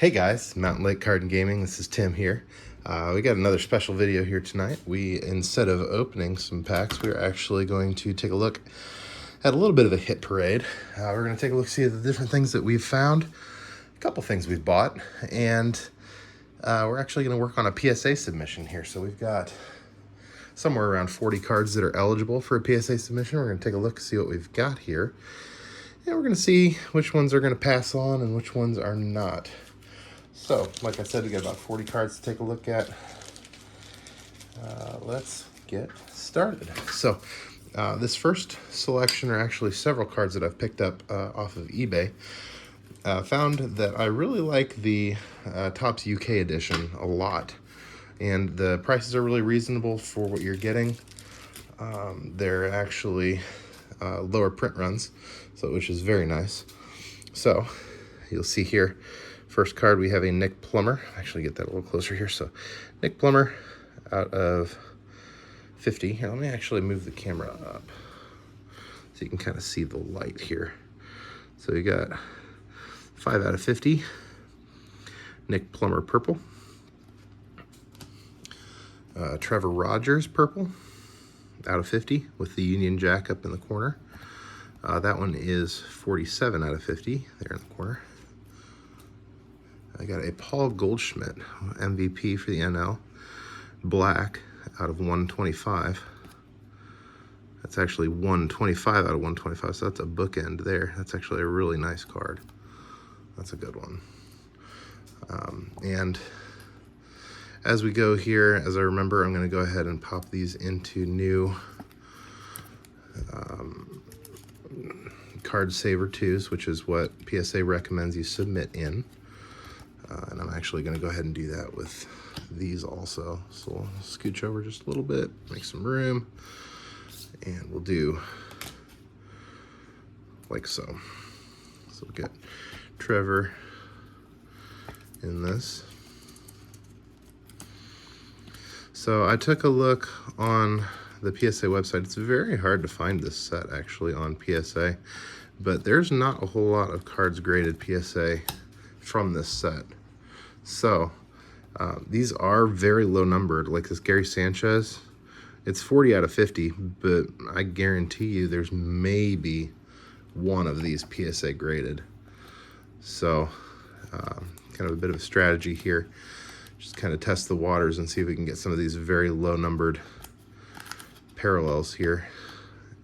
Hey guys, Mountain Lake Card and Gaming. This is Tim here. We got another special video here tonight. Instead of opening some packs, we're actually going to take a look at a little bit of a hit parade. We're going to take a look, see the different things that we've found, a couple things we've bought, and we're actually going to work on a PSA submission here. So we've got somewhere around 40 cards that are eligible for a PSA submission. We're going to take a look, see what we've got here, and we're going to see which ones are going to pass on and which ones are not. So, like I said, we got about 40 cards to take a look at. Let's get started. So, this first selection are actually several cards that I've picked up off of eBay. Found that I really like the Topps UK edition a lot. And the prices are really reasonable for what you're getting. They're actually lower print runs, which is very nice. So, you'll see here, first card, we have a Nick Plummer. Actually, get that a little closer here. So, Nick Plummer out of 50. Here, let me actually move the camera up so you can kind of see the light here. So, you got 5 out of 50. Nick Plummer purple. Trevor Rogers purple out of 50 with the Union Jack up in the corner. That one is 47 out of 50 there in the corner. I got a Paul Goldschmidt, MVP for the NL, black out of 125. That's actually 125 out of 125, so that's a bookend there. That's actually a really nice card. That's a good one. And as we go here, as I remember, I'm going to go ahead and pop these into new card saver 2s, which is what PSA recommends you submit in. And I'm actually going to go ahead and do that with these also. So we'll scooch over just a little bit, make some room, and we'll do like so. So we'll get Trevor in this. So I took a look on the PSA website. It's very hard to find this set actually on PSA, but there's not a whole lot of cards graded PSA from this set. So these are very low numbered, like this Gary Sanchez. It's 40 out of 50, but I guarantee you there's maybe one of these PSA graded. So kind of a bit of a strategy here. Just kind of test the waters and see if we can get some of these very low numbered parallels here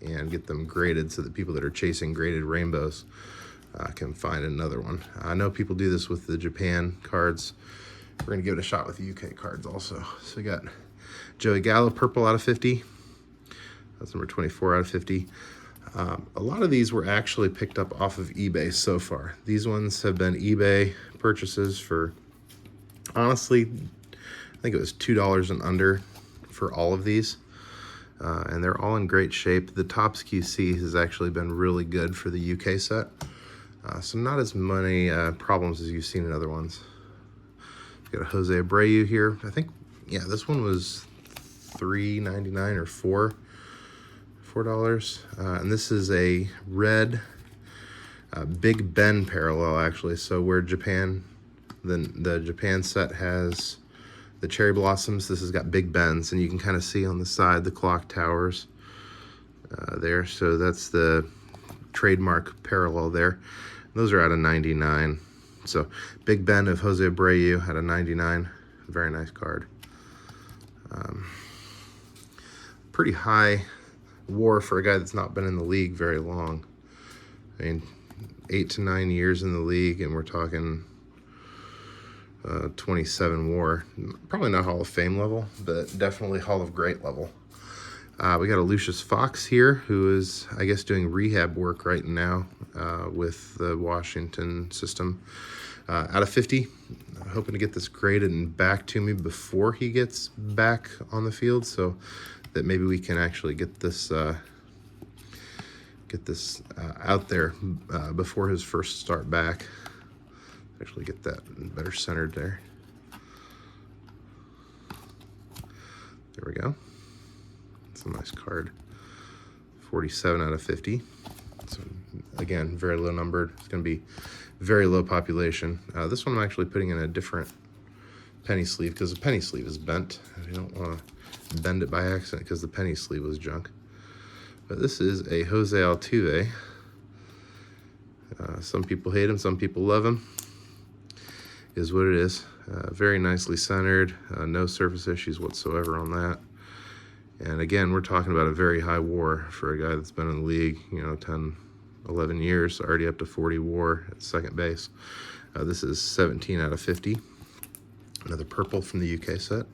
and get them graded so that people that are chasing graded rainbows can find another one. I know people do this with the Japan cards. We're going to give it a shot with the UK cards also. So we got Joey Gallo purple out of 50. That's number 24 out of 50. A lot of these were actually picked up off of eBay so far. These ones have been eBay purchases for, honestly, I think it was $2 and under for all of these. And they're all in great shape. The Topps QC has actually been really good for the UK set. So not as many problems as you've seen in other ones. Got a Jose Abreu here. I think, yeah, this one was $3.99 or $4. And this is a red Big Ben parallel, actually. So where Japan, the Japan set has the cherry blossoms, this has got Big Bens, and you can kind of see on the side the clock towers there. So that's the trademark parallel there. Those are out of 99. So Big Ben of Jose Abreu at a 99. Very nice card. Pretty high WAR for a guy that's not been in the league very long. I mean, 8 to 9 years in the league, and we're talking 27 WAR. Probably not Hall of Fame level, but definitely Hall of Great level. We got a Lucius Fox here, who is, I guess, doing rehab work right now with the Washington system. Out of 50, hoping to get this graded and back to me before he gets back on the field, so that maybe we can actually get this out there before his first start back. Actually get that better centered there. There we go. It's a nice card. 47 out of 50. So again, very low numbered. It's going to be very low population. This one I'm actually putting in a different penny sleeve because the penny sleeve is bent. You don't want to bend it by accident because the penny sleeve was junk. But this is a Jose Altuve. Some people hate him, some people love him. Is what it is. Very nicely centered, no surface issues whatsoever on that. And again, we're talking about a very high WAR for a guy that's been in the league, you know, 10, 11 years, already up to 40 WAR at second base. This is 17 out of 50. Another purple from the UK set.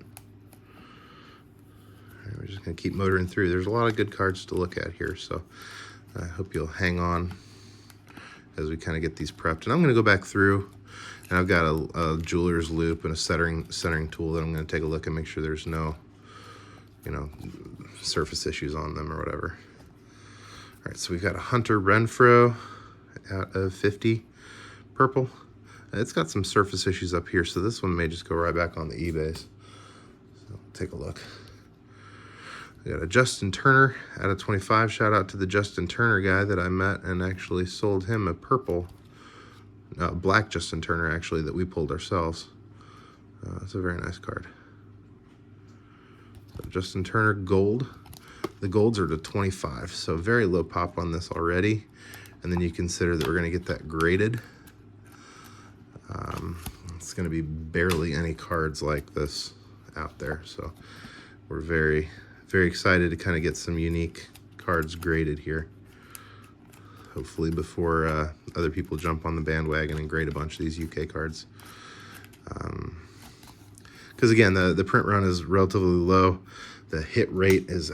Right, we're just going to keep motoring through. There's a lot of good cards to look at here, so I hope you'll hang on as we kind of get these prepped. And I'm going to go back through, and I've got a jeweler's loop and a centering tool that I'm going to take a look and make sure there's no, you know, surface issues on them or whatever. All right, so we've got a Hunter Renfroe out of 50, purple. It's got some surface issues up here, so this one may just go right back on the eBays. So take a look. We got a Justin Turner out of 25. Shout out to the Justin Turner guy that I met and actually sold him a purple, black Justin Turner actually that we pulled ourselves. It's a very nice card. So Justin Turner gold. The golds are to 25, so very low pop on this already. And then you consider that we're going to get that graded. It's going to be barely any cards like this out there, so we're very, very excited to kind of get some unique cards graded here. Hopefully before other people jump on the bandwagon and grade a bunch of these UK cards. Because again, the print run is relatively low. The hit rate is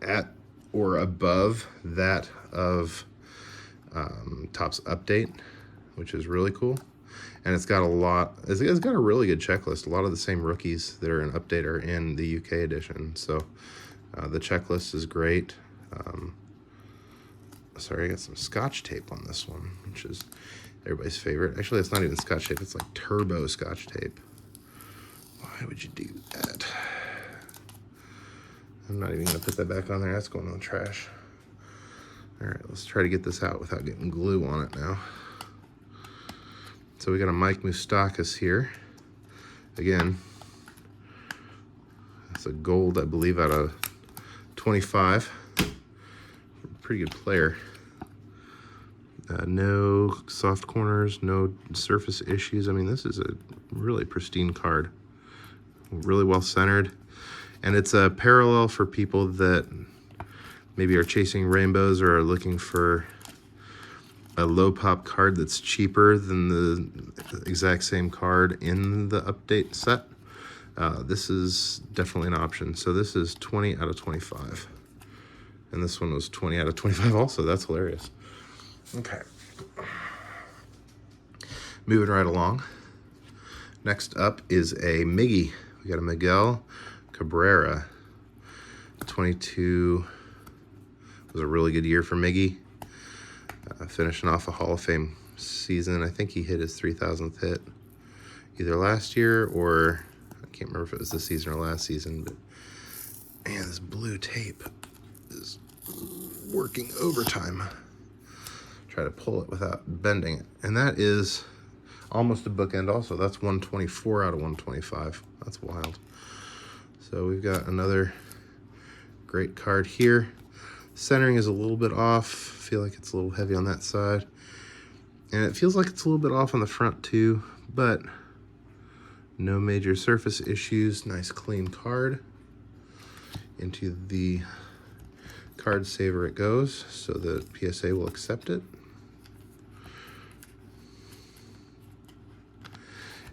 at or above that of Topps Update, which is really cool. And it's got it's got a really good checklist. A lot of the same rookies that are in Update are in the UK edition. So the checklist is great. Sorry, I got some Scotch tape on this one, which is everybody's favorite. Actually, it's not even Scotch tape. It's like turbo Scotch tape. Why would you do that? I'm not even going to put that back on there. That's going in the trash. All right, let's try to get this out without getting glue on it now. So we got a Mike Moustakas here. Again, it's a gold, I believe, out of 25. Pretty good player. No soft corners, no surface issues. I mean, this is a really pristine card. Really well centered. And it's a parallel for people that maybe are chasing rainbows or are looking for a low pop card that's cheaper than the exact same card in the Update set. This is definitely an option. So this is 20 out of 25. And this one was 20 out of 25 also. That's hilarious. Okay. Moving right along. Next up is a Miggy. We got a Miguel Cabrera. 22 was a really good year for Miggy. Finishing off a Hall of Fame season. I think he hit his 3,000th hit either last year or I can't remember if it was this season or last season, but man, this blue tape is working overtime. Try to pull it without bending it. And that is almost a bookend also. That's 124 out of 125. That's wild. So we've got another great card here. Centering is a little bit off. I feel like it's a little heavy on that side. And it feels like it's a little bit off on the front too, but no major surface issues. Nice clean card. Into the card saver it goes, so the PSA will accept it.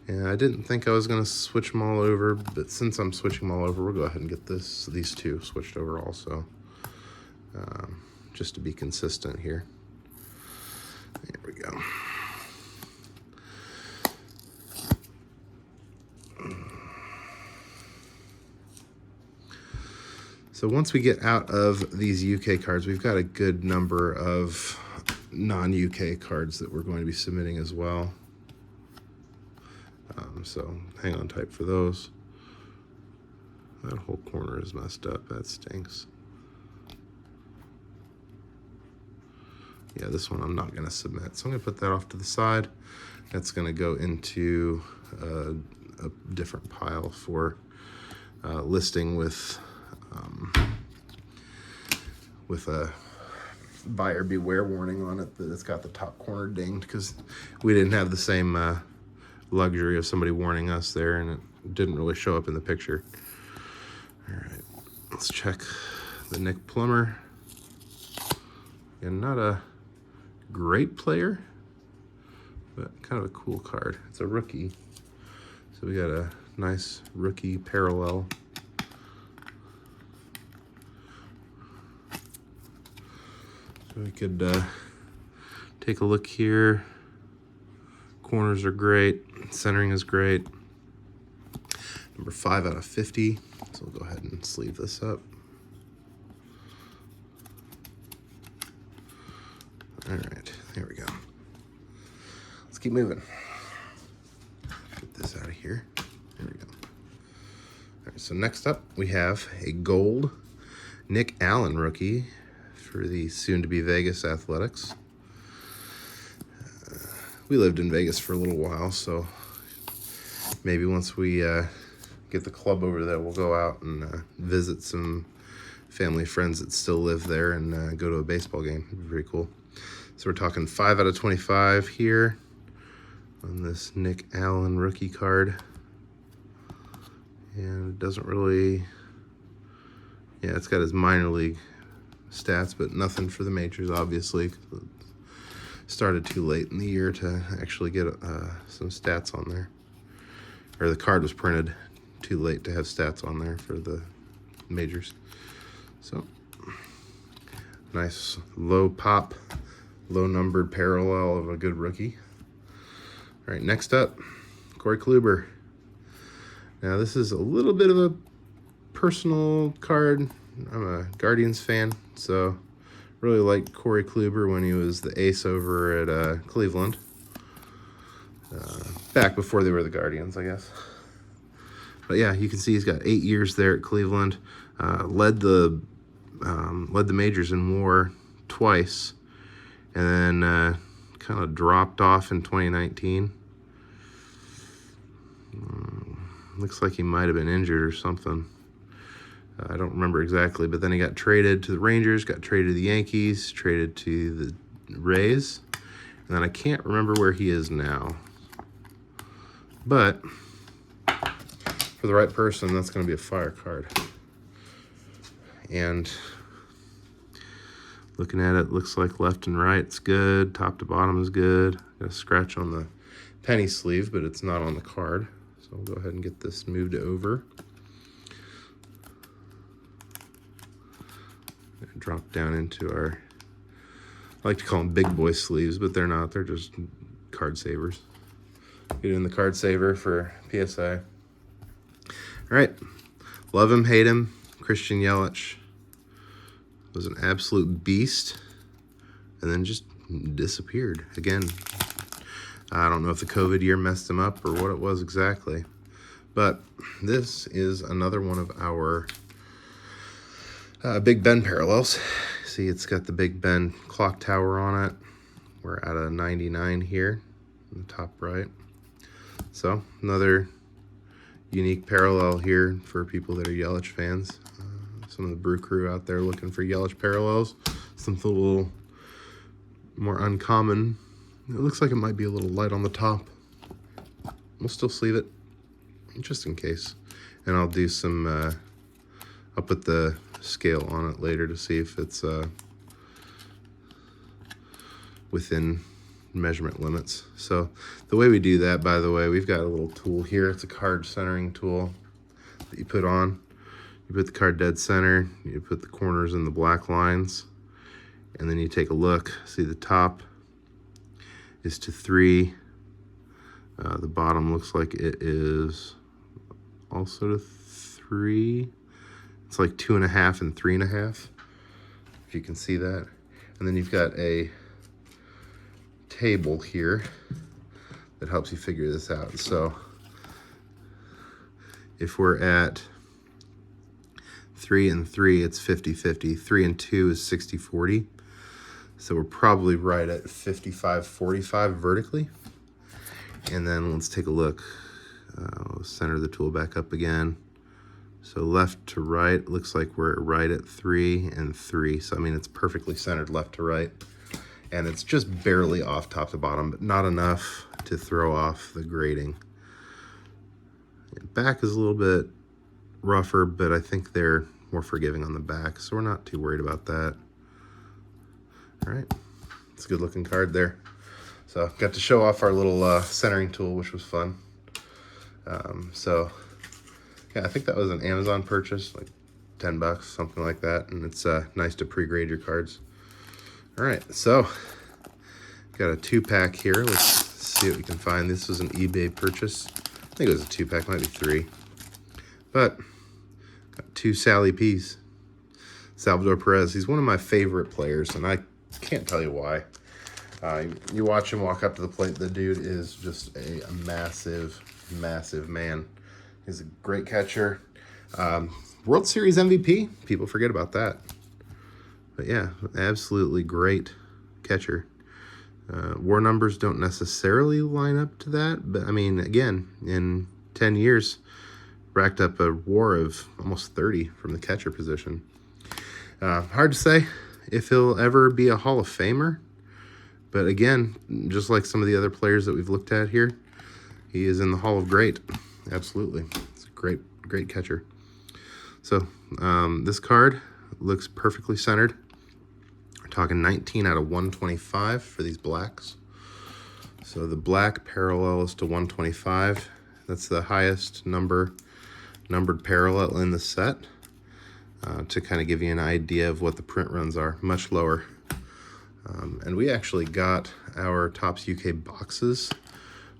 And I didn't think I was going to switch them all over, but since I'm switching them all over, we'll go ahead and get these two switched over also. Just to be consistent here. There we go. So once we get out of these UK cards, we've got a good number of non-UK cards that we're going to be submitting as well. So hang on tight for those. That whole corner is messed up. That stinks. Yeah, this one I'm not going to submit. So I'm going to put that off to the side. That's going to go into a different pile for listing with a buyer beware warning on it that it's got the top corner dinged, because we didn't have the same luxury of somebody warning us there, and it didn't really show up in the picture. All right, let's check the Nick Plummer. And not a great player, but kind of a cool card. It's a rookie, so we got a nice rookie parallel. So we could take a look here. Corners are great, centering is great. Number 5 out of 50. So we'll go ahead and sleeve this up. All right, there we go. Let's keep moving. Get this out of here. There we go. All right, so next up we have a gold Nick Allen rookie for the soon-to-be Vegas Athletics. We lived in Vegas for a little while, so maybe once we get the club over there, we'll go out and visit some family friends that still live there and go to a baseball game. It'd be very cool. So we're talking 5 out of 25 here on this Nick Allen rookie card. And it doesn't really, yeah, it's got his minor league stats, but nothing for the majors, obviously. Started too late in the year to actually get some stats on there. Or the card was printed too late to have stats on there for the majors. So, nice low pop, low numbered parallel of a good rookie. All right, next up, Corey Kluber. Now this is a little bit of a personal card. I'm a Guardians fan, so really liked Corey Kluber when he was the ace over at Cleveland. Back before they were the Guardians, I guess. But yeah, you can see he's got 8 years there at Cleveland. Led the majors in WAR twice, and then kind of dropped off in 2019. Looks like he might have been injured or something. I don't remember exactly, but then he got traded to the Rangers, got traded to the Yankees, traded to the Rays, and then I can't remember where he is now. But for the right person, that's going to be a fire card. And looking at it, looks like left and right's good, top to bottom is good. Got a scratch on the penny sleeve, but it's not on the card. So we'll go ahead and get this moved over. Drop down into our, I like to call them big boy sleeves, but they're not. They're just card savers. Get in the card saver for PSA. All right. Love him, hate him. Christian Yelich was an absolute beast and then just disappeared again. I don't know if the COVID year messed him up or what it was exactly, but this is another one of our Big Ben parallels. See, it's got the Big Ben clock tower on it. We're at a 99 here in the top right. So another unique parallel here for people that are Yelich fans. Some of the brew crew out there looking for Yelich parallels. Something a little more uncommon. It looks like it might be a little light on the top. We'll still sleeve it just in case. And I'll do some, I'll put the scale on it later to see if it's within measurement limits. So the way we do that, by the way, we've got a little tool here. It's a card centering tool that you put on. You put the card dead center, you put the corners in the black lines, and then you take a look. See, the top is to 3. The bottom looks like it is also to 3. It's like 2.5 and 3.5, if you can see that. And then you've got a table here that helps you figure this out. So if we're at 3 and 3, it's 50-50. 3 and 2 is 60-40. So we're probably right at 55-45 vertically. And then let's take a look. Center the tool back up again. So left to right, looks like we're right at 3 and 3. So I mean, it's perfectly centered left to right. And it's just barely off top to bottom, but not enough to throw off the grading. Back is a little bit rougher, but I think they're more forgiving on the back, so we're not too worried about that. All right, it's a good looking card there. So got to show off our little centering tool, which was fun. So yeah, I think that was an Amazon purchase, like 10 bucks, something like that. And it's nice to pre-grade your cards. All right, so got a 2-pack here. Let's see what we can find. This was an eBay purchase. I think it was a 2-pack, might be 3. But got 2 Sally P's. Salvador Perez, he's one of my favorite players, and I can't tell you why. You watch him walk up to the plate, the dude is just a massive, massive man. He's a great catcher. World Series MVP, people forget about that. But yeah, absolutely great catcher. WAR numbers don't necessarily line up to that, but I mean, again, in 10 years, racked up a WAR of almost 30 from the catcher position. Hard to say if he'll ever be a Hall of Famer, but again, just like some of the other players that we've looked at here, he is in the Hall of Great. Absolutely. It's a great, great catcher. So this card looks perfectly centered. We're talking 19 out of 125 for these blacks. So the black parallel is to 125. That's the highest numbered parallel in the set. To kind of give you an idea of what the print runs are, much lower. And we actually got our Topps UK boxes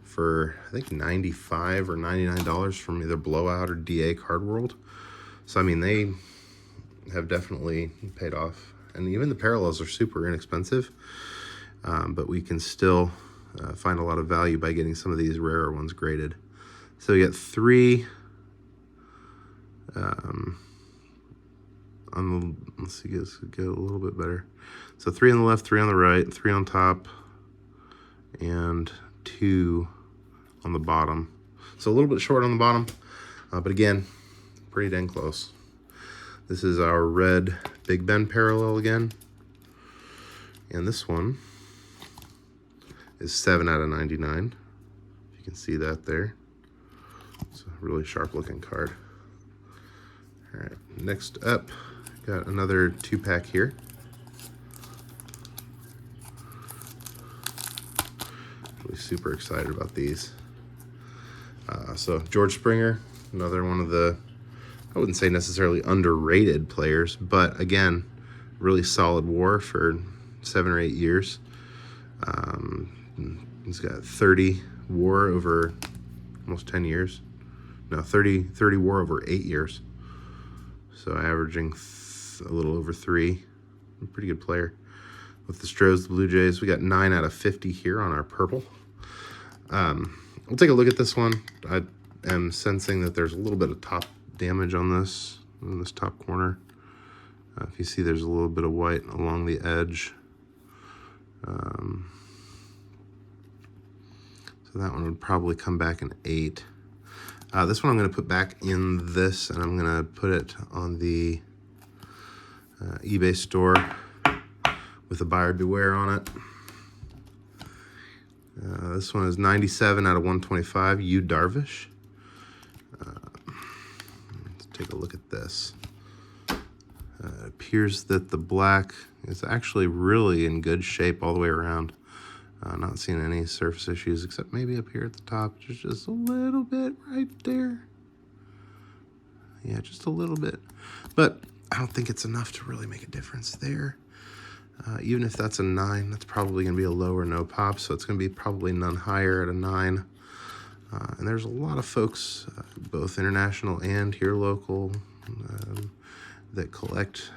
for, I think, $95 or $99 from either Blowout or DA Card World. So, I mean, they have definitely paid off. And even the parallels are super inexpensive, but we can still find a lot of value by getting some of these rarer ones graded. So we get 3 let's see, guys, get a little bit better. So 3 on the left, 3 on the right, 3 on top, and 2 on the bottom. So a little bit short on the bottom, but again, pretty dang close. This is our red Big Ben parallel again. And this one is 7 out of 99. You can see that there. It's a really sharp looking card. All right, next up, got another 2-pack here. Really super excited about these. So George Springer, another one of the, I wouldn't say necessarily underrated players, but again, really solid WAR for 7 or 8 years. He's got 30 WAR over almost 10 years. No, 30 WAR over 8 years. So averaging a little over 3. A pretty good player. With the Stros, the Blue Jays, we got 9 out of 50 here on our purple. We'll take a look at this one. I am sensing that there's a little bit of top damage on this top corner. If you see, there's a little bit of white along the edge. So that one would probably come back an 8. This one I'm going to put back in this, and I'm going to put it on the eBay store with a buyer beware on it. This one is 97 out of 125, Yu Darvish. Let's take a look at this. It appears that the black is actually really in good shape all the way around. Not seeing any surface issues except maybe up here at the top. There's just a little bit right there. Yeah, just a little bit. But I don't think it's enough to really make a difference there. Even if that's a 9, that's probably going to be a low or no pop, so it's going to be probably none higher at a 9. And there's a lot of folks, both international and here local, that collect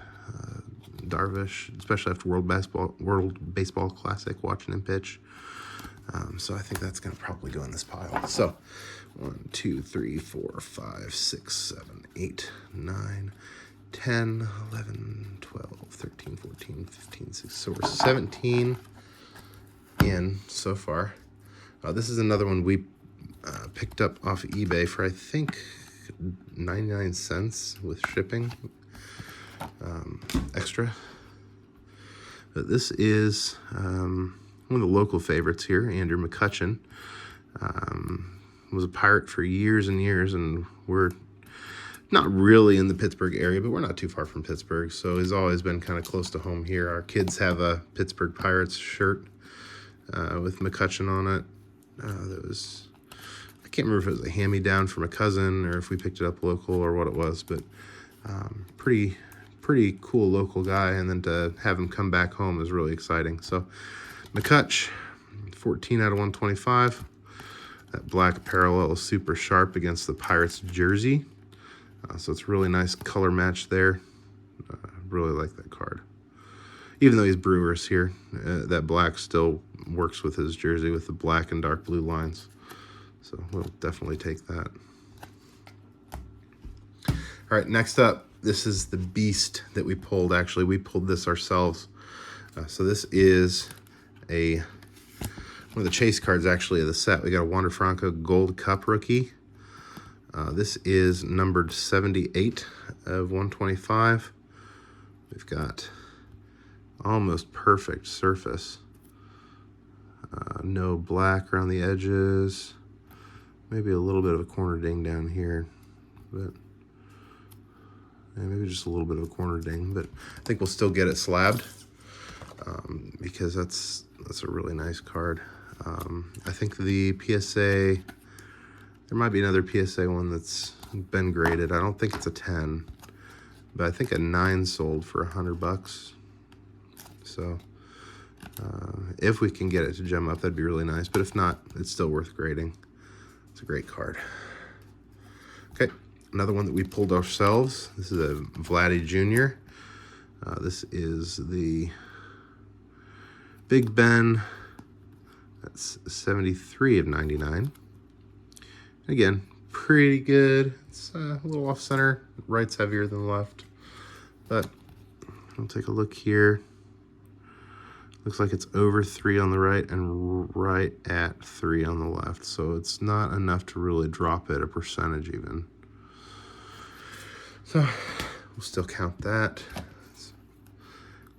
Darvish, especially after World Baseball Classic, watching him pitch. So I think that's going to probably go in this pile. So 1, 2, 3, 4, 5, 6, 7, 8, 9, 10, 11, 12, 13, 14, 15, 16. So we're 17 in so far. This is another one we picked up off eBay for, I think, 99 cents with shipping extra. But this is one of the local favorites here, Andrew McCutcheon. Was a Pirate for years and years, and we're not really in the Pittsburgh area, but we're not too far from Pittsburgh, so he's always been kind of close to home here. Our kids have a Pittsburgh Pirates shirt with McCutcheon on it. That was, I can't remember if it was a hand-me-down from a cousin or if we picked it up local or what it was, but pretty cool local guy, and then to have him come back home is really exciting. So McCutch, 14 out of 125. That black parallel is super sharp against the Pirates jersey. So it's really nice color match there. Really like that card. Even though he's Brewers here, that black still works with his jersey with the black and dark blue lines. So we'll definitely take that. All right, next up, this is the beast that we pulled. Actually, we pulled this ourselves. So this is one of the chase cards, actually, of the set. We got a Wander Franco Gold Cup rookie. This is numbered 78 of 125. We've got almost perfect surface. No black around the edges. Maybe a little bit of a corner ding down here, but maybe just a little bit of a corner ding. But I think we'll still get it slabbed because that's a really nice card. I think the PSA, there might be another PSA one that's been graded. I don't think it's a 10, but I think a 9 sold for $100. So if we can get it to gem up, that'd be really nice. But if not, it's still worth grading. It's a great card. Okay, another one that we pulled ourselves. This is a Vladdy Jr. This is the Big Ben. That's 73 of 99. Again, pretty good. It's a little off center. Right's heavier than left. But we'll take a look here. Looks like it's over 3 on the right and right at 3 on the left. So it's not enough to really drop it a percentage even. So we'll still count that. It's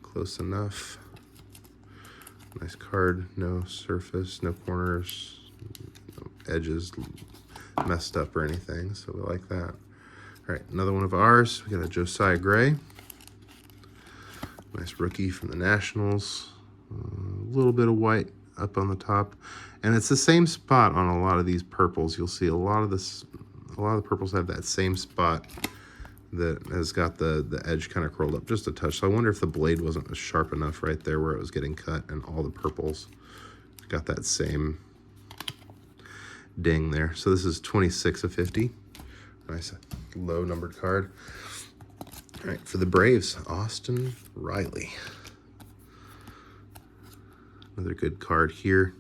close enough. Nice card, no surface, no corners, no edges messed up or anything, so we like that. All right, another one of ours. We got a Josiah Gray. Nice rookie from the Nationals. A little bit of white up on the top. And it's the same spot on a lot of these purples. You'll see a lot of the purples have that same spot that has got the edge kind of curled up just a touch. So I wonder if the blade wasn't sharp enough right there where it was getting cut, and all the purples got that same ding there. So this is 26 of 50. Nice low numbered card. All right, for the Braves, Austin Riley. Another good card here.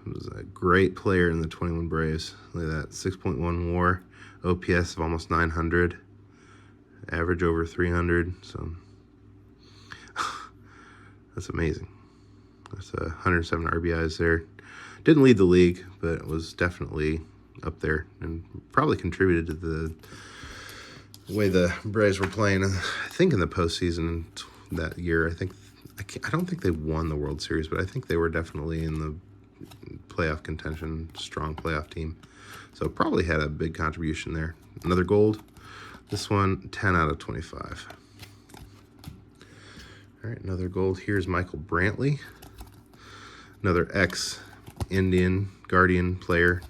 He was a great player in the 21 Braves. Look at that, 6.1 WAR, OPS of almost 900. Average over 300, so that's amazing. That's 107 RBIs there. Didn't lead the league, but it was definitely up there and probably contributed to the way the Braves were playing. I think in the postseason that year, I don't think they won the World Series, but I think they were definitely in the playoff contention, strong playoff team. So probably had a big contribution there. Another gold. This one, 10 out of 25. All right, another gold. Here's Michael Brantley. Another ex-Indian Guardian player.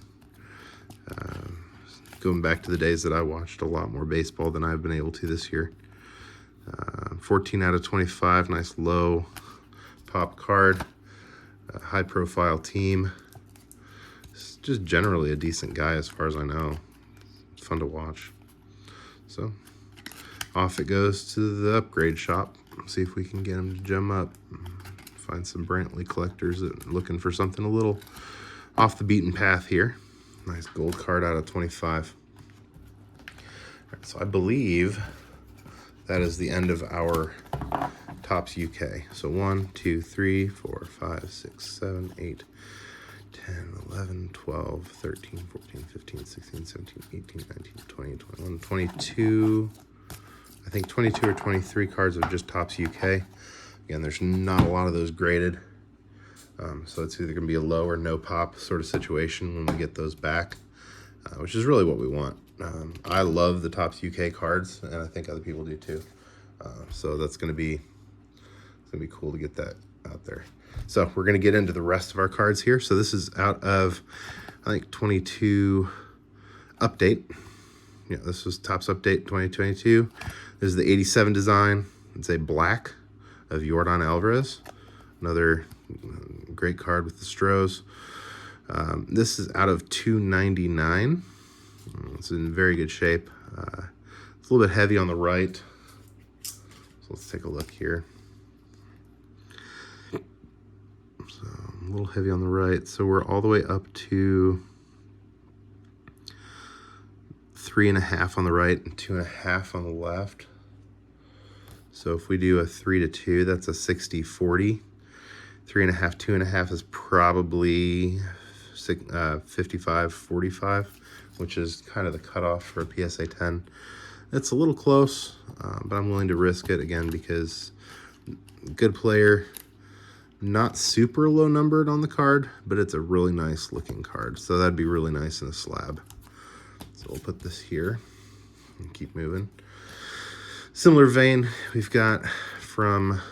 Going back to the days that I watched a lot more baseball than I've been able to this year. 14 out of 25, nice low pop card. High-profile team. Just generally a decent guy as far as I know. It's fun to watch. So off it goes to the upgrade shop. See if we can get him to gem up. Find some Brantley collectors that are looking for something a little off the beaten path here. Nice gold card out of 25. All right, so I believe that is the end of our Topps UK. So 1, 2, 3, 4, 5, 6, 7, 8, 10, 11, 12, 13, 14, 15, 16, 17, 18, 19, 20, 21, 22. I think 22 or 23 cards of just Topps UK. Again, there's not a lot of those graded. So it's either going to be a low or no pop sort of situation when we get those back, which is really what we want. I love the Topps UK cards, and I think other people do too. So that's going to be cool to get that out there. So we're going to get into the rest of our cards here. So this is out of, I think, 22 update. Yeah, this was Topps Update 2022. This is the 87 design. It's a black of Yordan Alvarez. Another great card with the Stros. This is out of 299. It's in very good shape. It's a little bit heavy on the right. So let's take a look here. So a little heavy on the right. So we're all the way up to 3.5 on the right and 2.5 on the left. So if we do a 3 to 2, that's a 60-40. 3.5, 2.5 is probably 55-45, which is kind of the cutoff for a PSA 10. It's a little close, but I'm willing to risk it again because good player, not super low numbered on the card, but it's a really nice looking card. So that'd be really nice in a slab. So we'll put this here and keep moving. Similar vein, we've got from,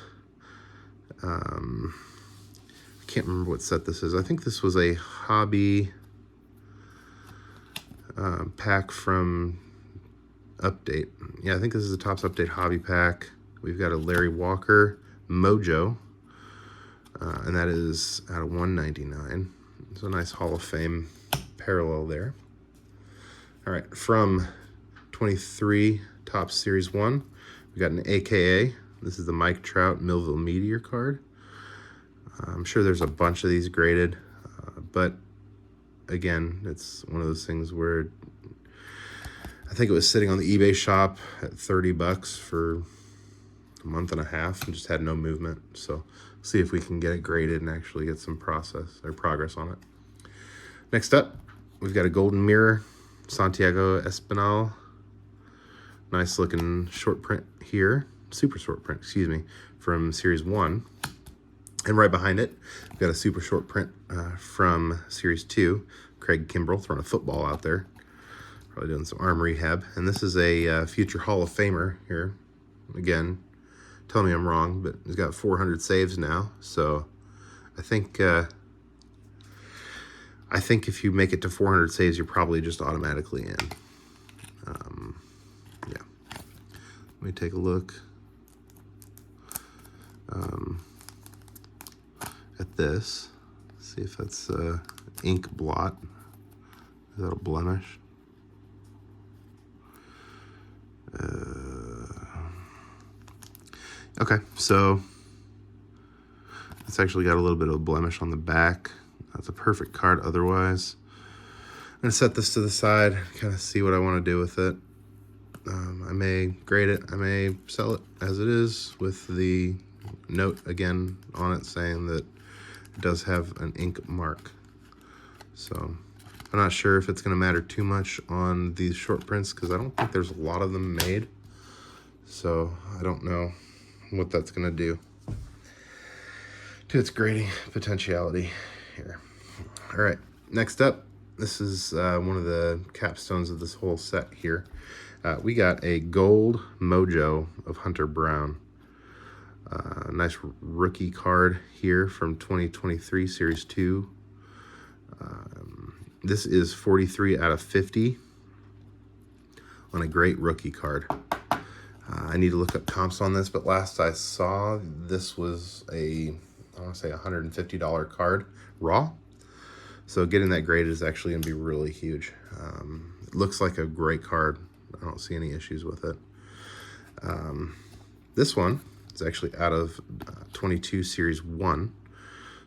I can't remember what set this is. I think this was a hobby pack from Update. Yeah, I think this is a Topps Update hobby pack. We've got a Larry Walker Mojo, and that is out of 199. So a nice Hall of Fame parallel there. All right, from 23 Topps Series 1, we got an AKA. This is the Mike Trout Millville Meteor card. I'm sure there's a bunch of these graded, but again, it's one of those things where I think it was sitting on the eBay shop at $30 for a month and a half and just had no movement. So see if we can get it graded and actually get some progress on it. Next up, we've got a Golden Mirror Santiago Espinal. Nice looking short print here, super short print, excuse me, from Series 1. And right behind it, we've got a super short print from Series 2. Craig Kimbrell throwing a football out there. Probably doing some arm rehab. And this is a future Hall of Famer here. Again, tell me I'm wrong, but he's got 400 saves now. So I think if you make it to 400 saves, you're probably just automatically in. Yeah. Let me take a look at this. See if that's ink blot. Is that a blemish? Okay, so it's actually got a little bit of a blemish on the back. That's a perfect card otherwise. I'm going to set this to the side, kind of see what I want to do with it. I may grade it, I may sell it as it is with the note again on it saying that it does have an ink mark. So I'm not sure if it's going to matter too much on these short prints because I don't think there's a lot of them made. So I don't know what that's going to do to its grading potentiality here. All right, next up, this is one of the capstones of this whole set here. We got a gold Mojo of Hunter Brown. Nice rookie card here from 2023 Series 2. This is 43 out of 50 on a great rookie card. I need to look up comps on this, but last I saw, this was I want to say $150 card raw. So getting that graded is actually going to be really huge. It looks like a great card. I don't see any issues with it. This one is actually out of 22 Series 1.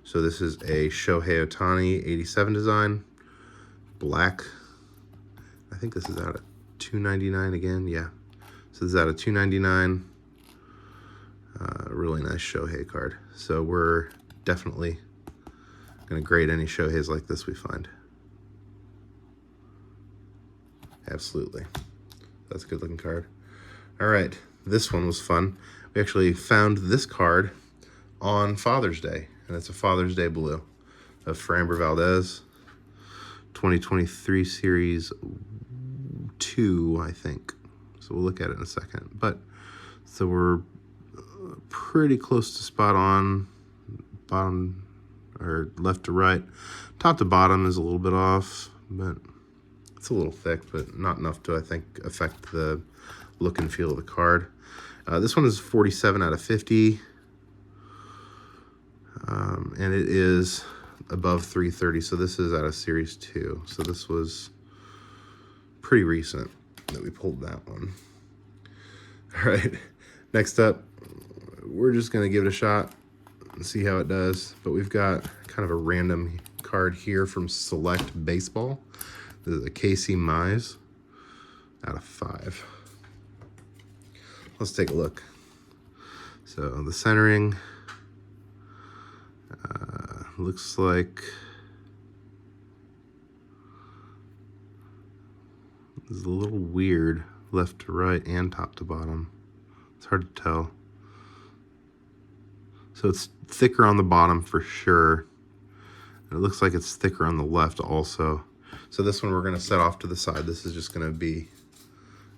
So this is a Shohei Ohtani 87 design. Black. I think this is out of $299 again. Yeah. So this is out of $2.99. Really nice Shohei card. So we're definitely going to grade any Shoheis like this we find. Absolutely. That's a good looking card. All right, this one was fun. We actually found this card on Father's Day, and it's a Father's Day blue of Framber Valdez, 2023 Series 2, I think. So we'll look at it in a second. But so we're pretty close to spot on, bottom or left to right. Top to bottom is a little bit off, but it's a little thick, but not enough to, I think, affect the look and feel of the card. This one is 47 out of 50, and it is above 330, so this is out of Series 2. So this was pretty recent that we pulled that one. All right, next up, we're just going to give it a shot and see how it does, but we've got kind of a random card here from Select Baseball. This is a Casey Mize out of 5. Let's take a look. So the centering looks like this is a little weird, left to right and top to bottom. It's hard to tell. So it's thicker on the bottom for sure. It looks like it's thicker on the left also. So this one we're going to set off to the side. This is just going to be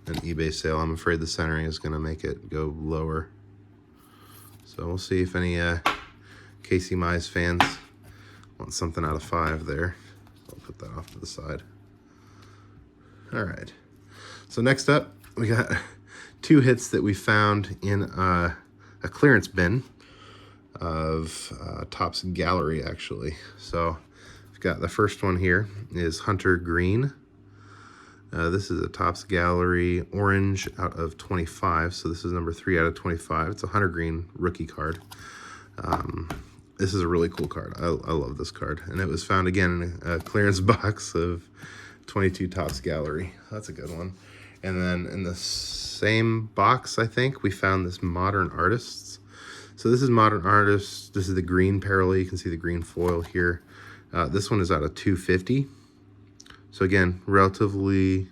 an eBay sale. I'm afraid the centering is going to make it go lower. So we'll see if any Casey Mize fans want something out of 5 there. I'll put that off to the side. All right. So next up, we got 2 hits that we found in a clearance bin of Topps Gallery, actually. So we've got the first one here is Hunter Green. This is a Topps Gallery orange out of 25. So this is number 3 out of 25. It's a Hunter Green rookie card. This is a really cool card. I love this card. And it was found again in a clearance box of 22 Topps Gallery. That's a good one. And then in the same box, I think, we found this Modern Artists. So this is Modern Artists. This is the green parallel. You can see the green foil here. This one is out of 250. So again, relatively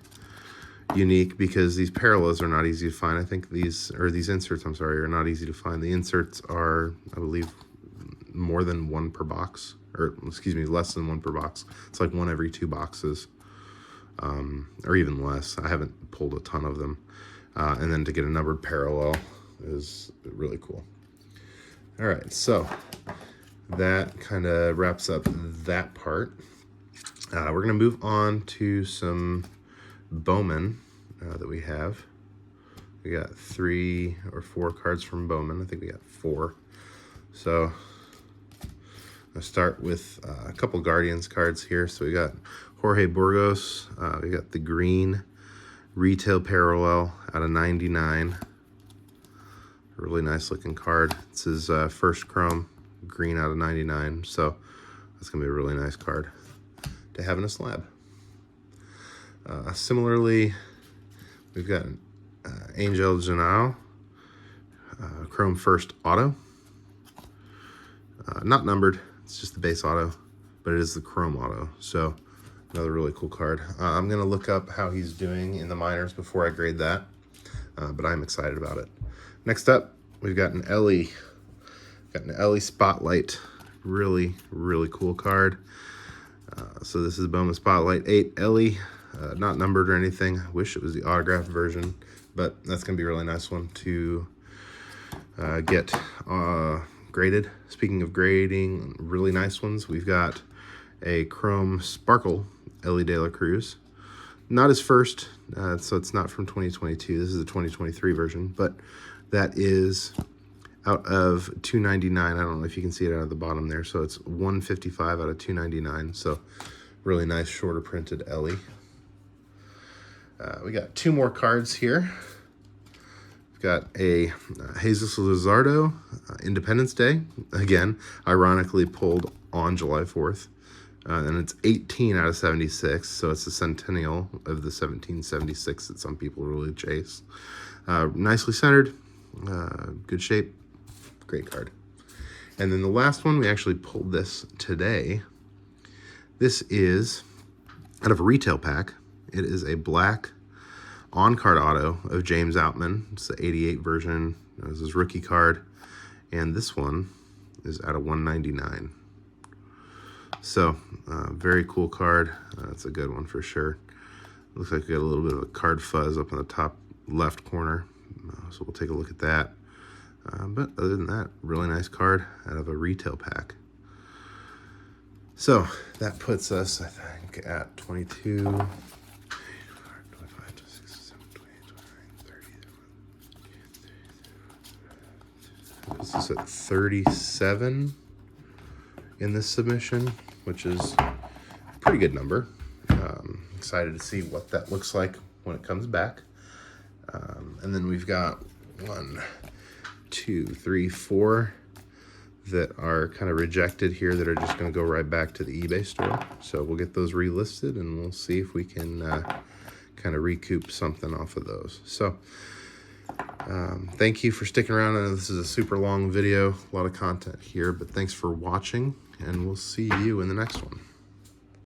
unique because these parallels are not easy to find. I think these inserts, I'm sorry, are not easy to find. The inserts are, I believe, more than 1 per box, or excuse me, less than 1 per box. It's like 1 every 2 boxes, or even less. I haven't pulled a ton of them. And then to get a numbered parallel is really cool. All right, so that kind of wraps up that part. We're going to move on to some Bowman that we have. We got 3 or 4 cards from Bowman. I think we got 4. So I'll start with a couple Guardians cards here. So we got Jorge Burgos. We got the green retail parallel out of 99. A really nice looking card. It's his first chrome green out of 99. So that's going to be a really nice card to have in a slab. Similarly, we've got Angel Janao, Chrome First Auto. Not numbered, it's just the base auto, but it is the Chrome Auto. So another really cool card. I'm gonna look up how he's doing in the minors before I grade that, but I'm excited about it. Next up, we've got an Ellie. Got an Ellie Spotlight. Really, really cool card. So this is Bowman Spotlight 8 Ellie, not numbered or anything. I wish it was the autographed version, but that's going to be a really nice one to get graded. Speaking of grading really nice ones, we've got a Chrome Sparkle Ellie De La Cruz. Not his first, so it's not from 2022. This is the 2023 version, but that is out of 299. I don't know if you can see it out of the bottom there. So it's 155 out of 299. So really nice shorter printed Ellie. We got 2 more cards here. We've got a Jesus Luzardo Independence Day. Again, ironically pulled on July 4th. And it's 18 out of 76. So it's the centennial of the 1776 that some people really chase. Nicely centered, good shape, great card. And then the last one, we actually pulled this today. This is out of a retail pack. It is a black on-card auto of James Outman. It's the 88 version. This is his rookie card. And this one is out of 199. So, very cool card. It's a good one for sure. Looks like we got a little bit of a card fuzz up in the top left corner. So we'll take a look at that. But other than that, really nice card out of a retail pack. So that puts us, I think, at 22, 25, 26, 27, 28, 29, 30. This is at 37 in this submission, which is a pretty good number. Excited to see what that looks like when it comes back. And then we've got 1, 2, 3, 4 that are kind of rejected here that are just going to go right back to the eBay store. So we'll get those relisted and we'll see if we can kind of recoup something off of those. So thank you for sticking around. I know this is a super long video, a lot of content here, but thanks for watching, and we'll see you in the next one.